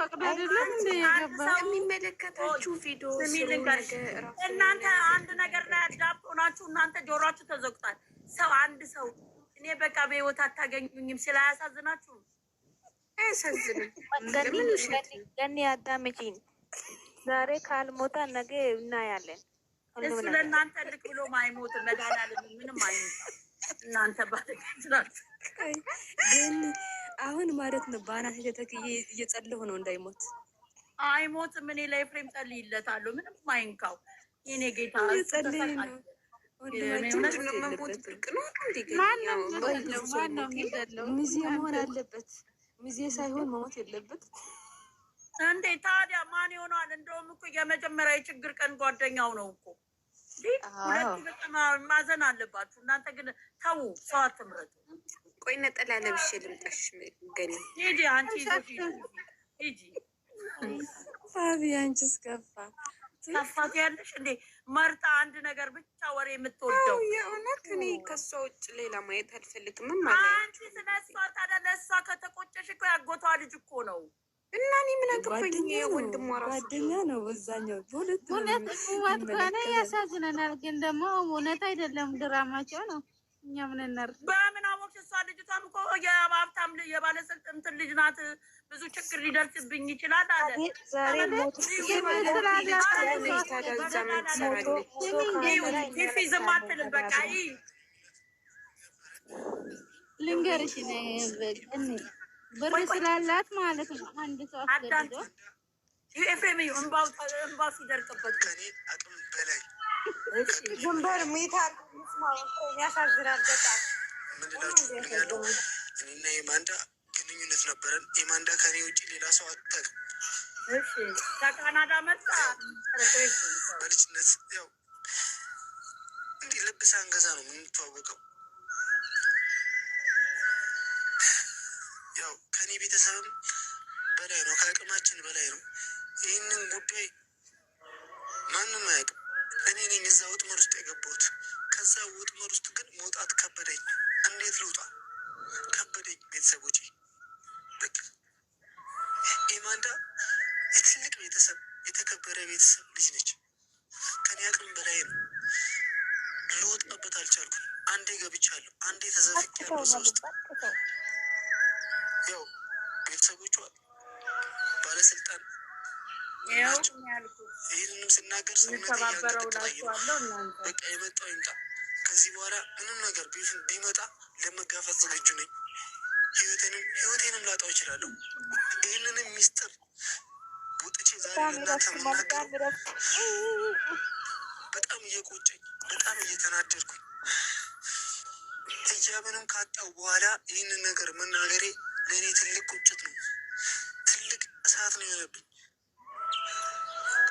ፈቅዶ አይደለም እንደ የገባው የሚመለከታችሁ ቪዲዮ እናንተ አንድ ነገር ላይ አዳፕት ሆናችሁ እናንተ ጆሮአችሁ ተዘግቷል። ሰው አንድ ሰው እኔ በቃ በህይወት አታገኙኝም ስላያሳዝናችሁ አያሳዝንም። ገኒ አዳምጪኝ። ዛሬ ካልሞታ ነገ እናያለን። እሱ ለእናንተ ልክ ብሎ ማይሞት መድኃኒዓለም ምንም አይሞት። እናንተ ባለጋት ናችሁ። ግን አሁን ማለት ነው በአናት ተተክዬ እየጸለሁ ነው እንዳይሞት። አይሞትም። እኔ ለኤፍሬም ጸልይለታለሁ። ምንም አይንካው። የኔ ጌታ ጸልይ ነው። ሚዜ መሆን አለበት። ሚዜ ሳይሆን መሞት የለበት እንዴ። ታዲያ ማን ይሆናል? እንደውም እኮ የመጀመሪያ የችግር ቀን ጓደኛው ነው እኮ። ሁለቱ በጣም ማዘን አለባችሁ እናንተ። ግን ተው፣ ሰው አትምረጡ። ቆይ ነጠላ ለብሼ ልምጣሽ። ገኒ ሂጂ፣ አንቺ ሂጂ። ፋቢ አንቺስ ከፋ ከፋት ያለሽ እንዴ? መርጣ አንድ ነገር ብቻ ወሬ የምትወደው የእውነት። እኔ ከሷ ውጭ ሌላ ማየት አልፈልግም። አንቺ ስለሷ ታዲያ ለእሷ ከተቆጨሽ እኮ ያጎቷ ልጅ እኮ ነው። እና እኔ ምን አገባኝ? ወንድሟ ራሱ ጓደኛ ነው። በዛኛው እውነት ከሆነ ያሳዝነናል። ግን ደግሞ እውነት አይደለም፣ ድራማቸው ነው። እኛ ምን እናድርግ? በምን አወቅሽ? እሷ ልጅቷም እኮ የሀብታም የባለስልጣን ልጅ ናት። ብዙ ችግር ሊደርስብኝ ይችላል አለ። ዝም አትልም። በቃ ልንገርሽ ብር ስላላት ማለት ነው። አንድ ሰው አስገድዶ ኤፍሬም እንባው ሲደርቅበት ግንባር ሜታል ያሳዝናል በጣም። እኔና የማንዳ ግንኙነት ነበረን። የማንዳ ከኔ ውጭ ሌላ ሰው አታውቅም። ከካናዳ መጣ በልጅነት ያው እንዲህ ልብስ አንገዛ ነው የምንተዋወቀው። ያው ከኔ ቤተሰብም በላይ ነው፣ ከአቅማችን በላይ ነው። ይህንን ጉዳይ ማንም አያውቅም። እኔ ነኝ እዛ ውጥመር ውስጥ የገባሁት። ከዛ ውጥመር ውስጥ ግን መውጣት ከበደኝ። እንዴት ልውጣ? ከበደኝ። ቤተሰቦቼ ኤማንዳ የትልቅ ቤተሰብ የተከበረ ቤተሰብ ልጅ ነች። ከኔ አቅም በላይ ነው። ልወጣበት አልቻልኩም። አንዴ ገብቻለሁ፣ አንዴ ተዘፍቄያለሁ እዛ ውስጥ። ያው ቤተሰቦቿ ባለስልጣን ናቸው። ይህንንም ስናገር ስሜት እያንቀጠቀጠኝ ነው። በቃ የመጣው ይምጣ። ከዚህ በኋላ ምንም ነገር ቢመጣ ለመጋፈጥ ዝግጁ ነኝ። ህይወቴንም ላጣው እችላለሁ። ይህንንም ሚስጥር ወጥቼ ዛሬ ለእናንተ የምናገረው በጣም እየቆጨኝ፣ በጣም እየተናደድኩኝ ህጃብንም ካጣው በኋላ ይህንን ነገር መናገሬ ለእኔ ትልቅ ቁጭት ነው። ትልቅ እሳት ነው የሆነብኝ።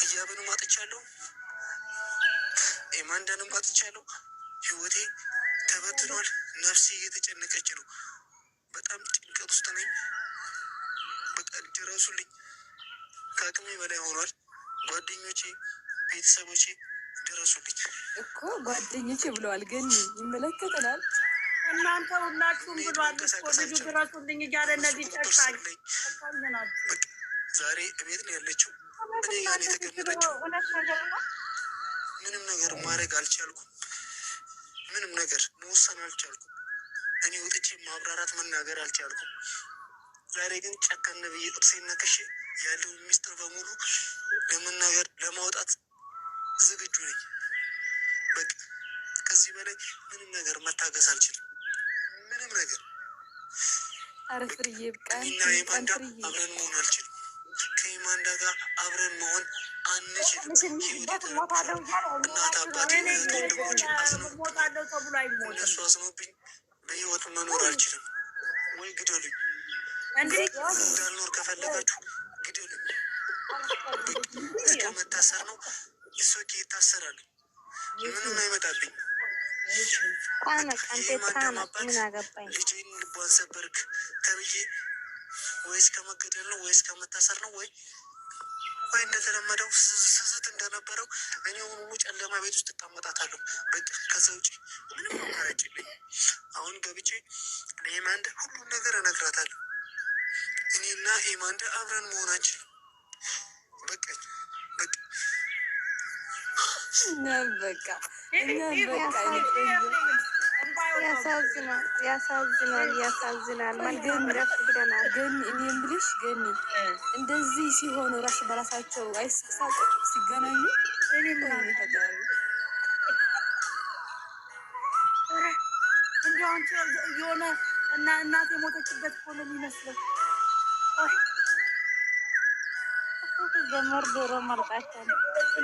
ህጃብንም አጥቻለሁ፣ ኤማንዳንም አጥቻለሁ። ህይወቴ ተበትኗል። ነፍሴ እየተጨነቀች ነው። በጣም ጭንቀት ውስጥ ነኝ። በቃ ድረሱልኝ። ከአቅሜ በላይ ሆኗል። ጓደኞቼ፣ ቤተሰቦቼ ድረሱልኝ እኮ። ጓደኞቼ ብለዋል፣ ግን ይመለከተናል። እናንተ ሁላችሁም ብሏል እኮ ልጁ ድረሱልኝ እያለ እነዚህ ጨካኝ ናቸው። ዛሬ እቤት ነው ያለችው፣ እኔ ጋር የተቀመጠችው። ምንም ነገር ማድረግ አልቻልኩም። ምንም ነገር መወሰን አልቻልኩም። እኔ ወጥቼ ማብራራት መናገር አልቻልኩም። ዛሬ ግን ጨከን ብዬ ጥርሴን ነክሼ ያለውን ሚስጥር በሙሉ ለመናገር ለማውጣት ዝግጁ ነኝ። በቃ ከዚህ በላይ ምንም ነገር መታገስ አልችልም። ምንም ነገር እና የማንዳ አብረን መሆን አልችልም። ከየማንዳ ጋር አብረን መሆን አንችልም። እናት አባቴ ወንድሞች እነሱ አዝኖብኝ በህይወት መኖር አልችልም። ወይ ግደሉኝ። እንዳልኖር ከፈለጋችሁ ግደሉኝ። እስከ መታሰር ነው። እሶኬ ይታሰራሉ። ምንም አይመጣብኝ። ልጄን ልቧን ሰበርክ ተብዬ ወይስ ከመገደል ነው ወይስ ከመታሰር ነው ወይ እንደተለመደው ስስት እንደነበረው እኔ ሁሉ ጨለማ ቤት ውስጥ እቀመጣታለሁ። በቃ ከዛ ውጭ ምንም አማራጭ የለኝም። አሁን ገብቼ ለኤማንዳ ሁሉን ነገር እነግራታለሁ። እኔና ኤማንዳ አብረን መሆናችን በቃ ያሳዝናል። ግን እኔ የምልሽ ገኒ እንደዚህ ሲሆኑ ራስ በራሳቸው አይሳሳቁም ሲገናኙ። እኔ ምናምን ይፈጠራሉ። እንዲያው አንቺ የሆነ እናት የሞተችበት እኮ ነው የሚመስለው። ጀመር ዶሮ መልቃቸው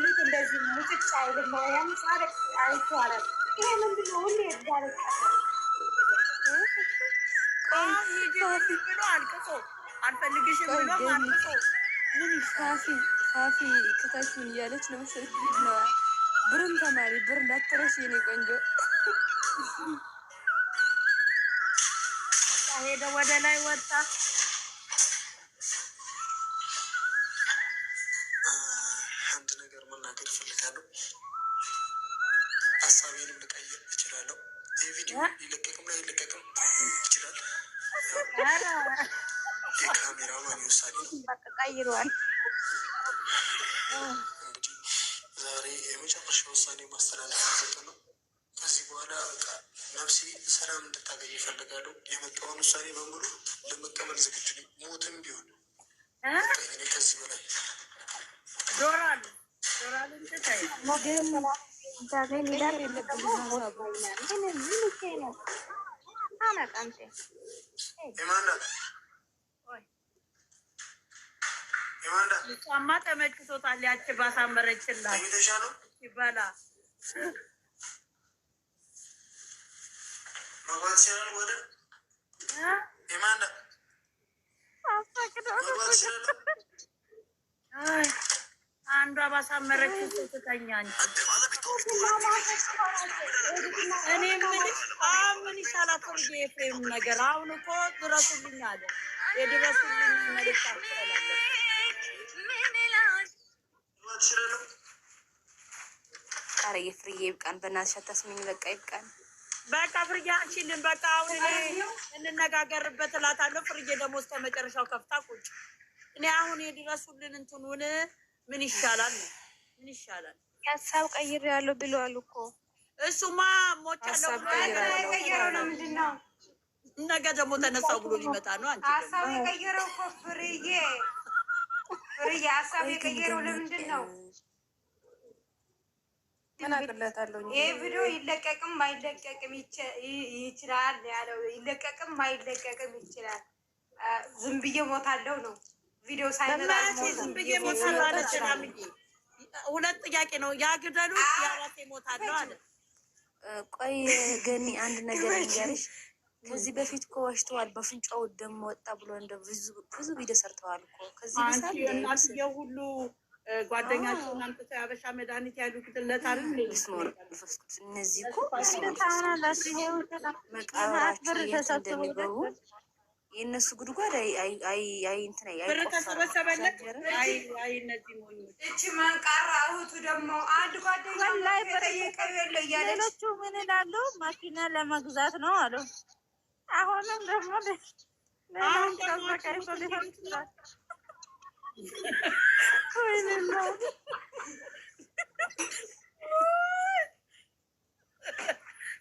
ልጅ እንደዚህ ሙጭጭ አይልም። ማርያም ሳረቅ አይቷረቅ ይሄ ምንድን ነው? ሁሌ ያለቀ ብሎ አልቅሶ አልፈልግሽም ብሎ አልቅሶ ፋፊ ከታችን እያለች ነው መሰለኝ ነው ብርን ተማሪ ብር እንዳትረሽ የኔ ቆንጆ ሄደ ወደ ላይ ወጣ። አንድ ነገር መናገር እፈልጋለሁ። ሀሳቤንም ልቀይር እችላለሁ። ይህ ቪዲዮ ሊለቀቅም ላይ ሊለቀቅም ይችላል። የካሜራማን ውሳኔ ቀይሯል። እንግዲህ ዛሬ የመጨረሻ ውሳኔ ማስተላለፍ ሰጠ ነው። ከዚህ በኋላ በቃ ነፍሴ ሰላም እንድታገኝ ይፈልጋሉ። የመጣውን ውሳኔ በሙሉ ለመቀበል ዝግጁ ነኝ። ሞትም ቢሆን እኔ ከዚህ በላይ ዶራል ጫማ ተመችቶታል። ያቺ ባሳመረችላት ይበላ መግባት ይችላል። ወደ የማንዳ መግባት ይችላል። አንዷ ባሳመረችው ስትተኛ እኔ ምን ይሻላል? ፍርጌ የፍሬም ነገር አሁን እኮ ድረሱልኝ አለ። የድረሱልኝ መልዕክት አስተላለፈ። ኧረ የፍርዬ ይብቃን፣ በእናትሽ አታስሚኝ። በቃ ይብቃን። በቃ ፍርዬ አንቺልን በቃ አሁን እንነጋገርበት እላታለሁ። ፍርዬ ደግሞ እስከ መጨረሻው ከፍታ ቁጭ። እኔ አሁን የድረሱልን እንትኑን ምን ይሻላል? ምን ይሻላል? ሀሳብ ቀይሬያለሁ ብለዋል እኮ እሱማ ሞቻለሁ። የቀየረው ነው ምንድን ነው? ነገ ደግሞ ተነሳው ብሎ ሊመጣ ነው። አንቺ ሀሳብ የቀየረው እኮ ፍርዬ ሀሳብ የቀየረው ለምንድን ነው? ይህ ቪዲዮ ይለቀቅም አይለቀቅም ይችላል ያለው። ይለቀቅም አይለቀቅም ይችላል። ዝም ብዬ ሞታለሁ ነው ቪዲዮ ሳይመጣ ዝም ብዬ ሞታለሁ አለች። ሁለት ጥያቄ ነው ያግደሉት ያራሴ ሞታለሁ አለ። ቆይ ገኒ አንድ ነገር ንገርሽ። ከዚህ በፊት እኮ ዋሽተዋል። በፍንጫው ደም ወጣ ብሎ እንደ ብዙ ቪዲዮ ሰርተዋል እኮ። ከዚህ በሳል የሁሉ ጓደኛቸውን አምጥተው ያበሻ መድኃኒት ያሉትለት አይደል? እነዚህ እኮ መቃብራቸው የት እንደሚገቡ የእነሱ ጉድጓድ ብር ተሰበሰበለት። እነዚህ ሞኞች እቺ መንቃራ እህቱ ደግሞ አንድ ጓደኛ ላይ በጠየቀው የለ እያለች ሌሎቹ ምን ይላሉ? መኪና ለመግዛት ነው አሉ። አሁንም ደግሞ ሊሆን ይችላል።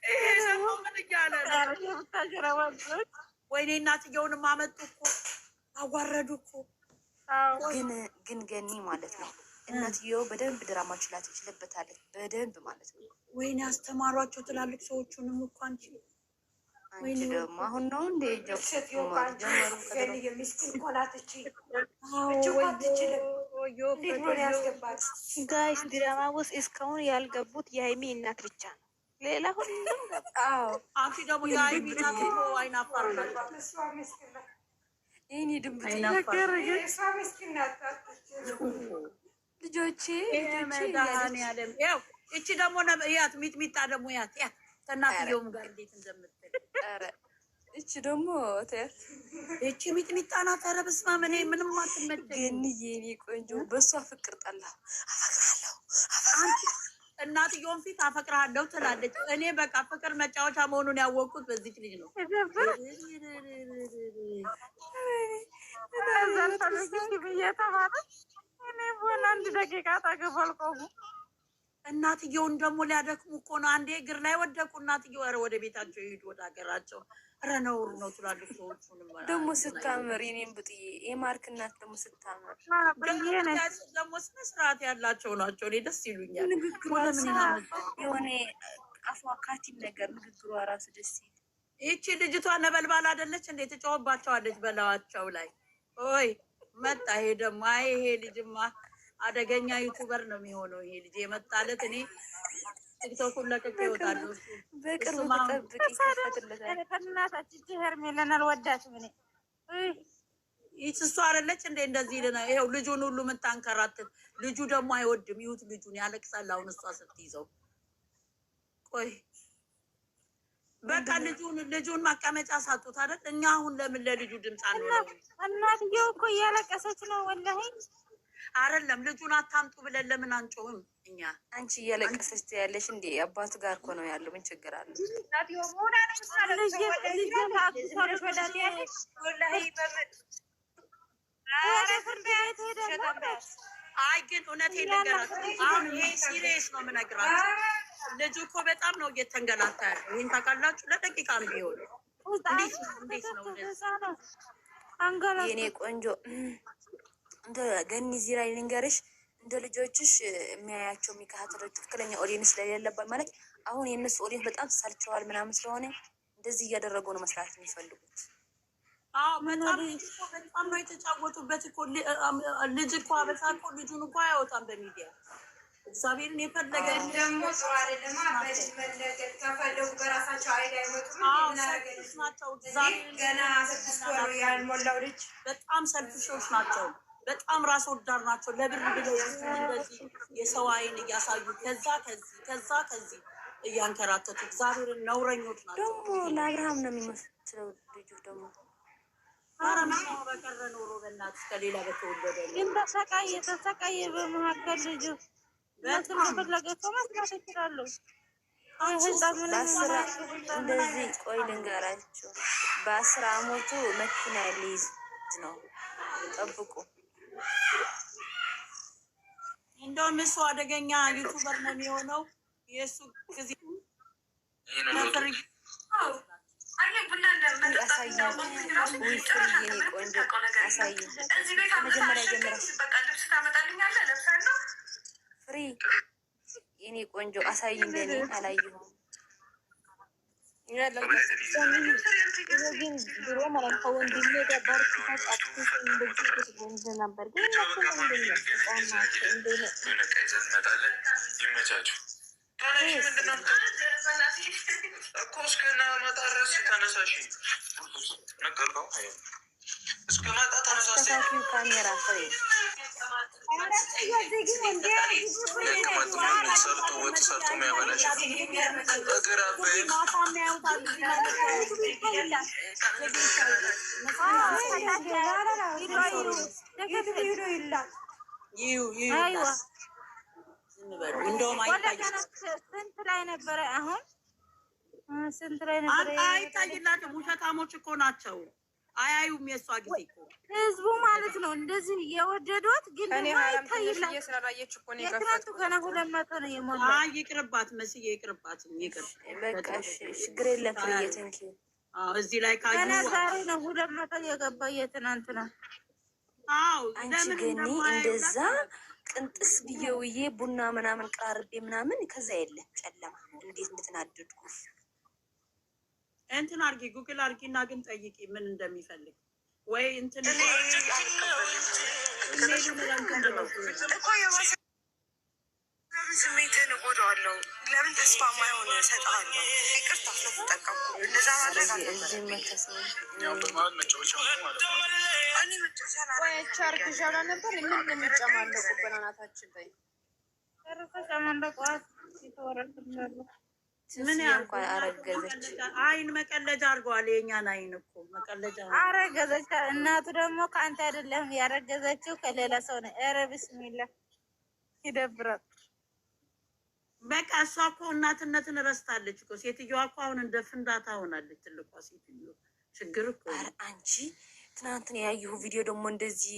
ይሄ ደግሞ ምን እያለ ነው? ወይኔ እናትየውንም አመጡ እኮ አዋረዱ እኮ። ግን ገኒ ማለት ነው እናትየው በደንብ ድራማ ችላት ትችልበታለች። በደንብ ማለት ነው። ወይኔ አስተማሯቸው ትላልቅ ሰዎቹንም እኮ አንቺ ደግሞ አሁን ነው እንደ ጋይስ ድራማ ውስጥ እስካሁን ያልገቡት የሀይሚ እናት ብቻ ነው። ሌላ ሁሉም አንቺ ደግሞ የሀይሚ እናት አይናፋር ይህኔ ድንብ ልጆቼ መድኃኒዓለም ያው እቺ ደግሞ ያት ሚጥሚጣ ደግሞ ያት ከእናትየውም ጋር እንዴት እንደምትል እቺ ደግሞ ተያት። እቺ ሚጥሚጣ ናት። ኧረ በስመ አብ እኔ ምንም አትመቸኝም። ግን የኔ ቆንጆ በእሷ ፍቅር ጠላ አፈቅራለሁ እናትየውን ፊት አፈቅርሃለሁ ትላለች። እኔ በቃ ፍቅር መጫወቻ መሆኑን ያወቅኩት በዚች ልጅ ነው። አንድ ደቂቃ ታገባልቆሙ እናትየውን ደግሞ ሊያደክሙ እኮ ነው። አንዴ እግር ላይ ወደቁ። እናትየው ኧረ ወደ ቤታቸው ይሄዱ ወደ ሀገራቸው። ኧረ ነውር ነው ትላለች። ሰዎቹንም ደግሞ ስታምር የኔም ብጥዬ የማርክ እናት ደግሞ ስታምር ደግሞ ስነ ስርዓት ያላቸው ናቸው። እኔ ደስ ይሉኛል። ንግግሯ የሆነ አፏ ካቲም ነገር ንግግሯ ራሱ ደስ ይል። ይቺ ልጅቷ ነበልባል አይደለች እንዴ? ትጮህባቸዋለች በላዋቸው ላይ። ኦይ መጣ ይሄ ደግሞ። አይ ይሄ ልጅማ አደገኛ ዩቱበር ነው የሚሆነው። ይሄ ልጅ የመጣለት እኔ ቲክቶኩን ለቅቄ እወጣለሁ። በቅርቡ ተጠብቂ ይከፈትለታል። ከእናታችን ሄርሜላን አልወዳትም እኔ። ይቺ እሷ አይደለች እንዴ እንደዚህ ልና ይሄው ልጁን ሁሉ የምታንከራትት። ልጁ ደግሞ አይወድም። ይሁት ልጁን ያለቅሳል። አሁን እሷ ስትይዘው ቆይ በቃ ልጁን ማቀመጫ ሳጡት አይደል? እኛ አሁን ለምን ለልጁ ድምፅ አንሆነው? እናትየው እኮ እያለቀሰች ነው ወላሂ። አይደለም ልጁን አታምጡ ብለን ለምን አንጮህም እኛ? አንቺ እያለቀሰች ያለሽ እንዴ? አባቱ ጋር እኮ ነው ያለው። ምን ችግር አለ? አይ ግን እውነቴን ልንገራችሁ፣ አሁን ይሄ ሲሪየስ ነው የምነግራችሁ። ልጁ እኮ በጣም ነው እየተንገላታ ያለው። ይህን ታውቃላችሁ። ለደቂቃም ቢሆን እንዴት ነው የኔ ቆንጆ እንደ ገኒ እዚህ ላይ ልንገርሽ፣ እንደ ልጆችሽ የሚያያቸው የሚከታተለው ትክክለኛ ኦዲየንስ ስለሌለባት ማለት አሁን የእነሱ ኦዲየንስ በጣም ተሳልቸዋል ምናምን ስለሆነ እንደዚህ እያደረጉ ነው መስራት የሚፈልጉት። አዎ በጣም ነው የተጫወቱበት እኮ። ልጅ እኮ አበሳ እኮ ልጁን እኮ አያወጣም በሚዲያ። እግዚአብሔርን የፈለገ ደግሞ ሰው አይደለም። በልጅ መለገድ ከፈለጉ በራሳቸው አይዳ አይወጡም። ናቸው። ገና 6 ወር ያልሞላው ልጅ በጣም ሰልፍሾች ናቸው። በጣም ራስ ወዳድ ናቸው። ለብር ብለው እንደዚህ የሰው አይን እያሳዩ ከዚህ እያንከራተቱ እግዚአብሔርን ነውረኞች ናቸው። ደግሞ ለአብርሃም ነው የሚመስለው ልጁ ደግሞ አረማው በቀረ ኖሮ በእናትሽ ከሌላ በተወለደ ግን ተሰቃየ በመካከል ልጁ በጣም ተፈለገ መስራት ይችላሉ። እንደዚህ ቆይ ልንገራቸው፣ በ10 አመቱ መኪና ሊይዝ ነው። ጠብቁ። እንደውም እሱ አደገኛ ዩቱበር ነው የሚሆነው። የእሱ ጊዜ ፍሪ የኔ ቆንጆ አሳይ። እንደኔ አላየሁም። ግን ድሮ ማለት ከወንድሜ ጋር ነበር። ግን ካሜራ ፍሬ ስንት ላይ ነበረ? አሁን ስንት ላይ ነበረ? አይታይላትም። ውሸታሞች እኮ ናቸው። አያዩም። የእሷ ጊዜ እኮ ህዝቡ ማለት ነው እንደዚህ የወደዷት ግን የትናንቱ ገና 200 ነው የሞላው። ይቅርባት መስዬ ይቅርባት። በቃ ችግር የለም። ፍሬዬ እዚህ ላይ ካዩ ገና ዛሬ ነው 200 የገባ የትናንት ነው። አንቺ ገኒ እንደዛ ቅንጥስ ብዬ ውዬ ቡና ምናምን ቀራርቤ ምናምን ከዛ የለም ጨለማ። እንዴት እንደተናደድኩ እንትን አርጊ፣ ጉግል አርጊና ግን ጠይቂ ምን እንደሚፈልግ ወይ እንትን ስሜትን እጎዳዋለሁ። ለምን ተስፋ ማይሆን እሰጥሃለሁ። ይቅርታ ስለተጠቀምኩ እንደዛ ማድረግ ምን እንኳን አረገዘች። አይን መቀለጃ አድርገዋል። የእኛን አይን እኮ መቀለጃ አረገዘች። እናቱ ደግሞ ከአንተ አይደለም ያረገዘችው ከሌላ ሰው ነው። ኧረ ቢስሚላ ይደብራል። በቃ እሷ እኮ እናትነትን ረስታለች እኮ ሴትዮዋ እኮ አሁን እንደ ፍንዳታ ሆናለች። ትልቋ ሴትዮ ችግር እኮ አንቺ ትናንትን ያየሁ ቪዲዮ ደግሞ እንደዚህ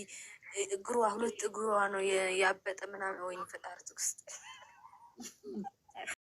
እግሯ 2 እግሯ ነው ያበጠ ምናምን። ወይኔ ፈጣሪ ትዕግስት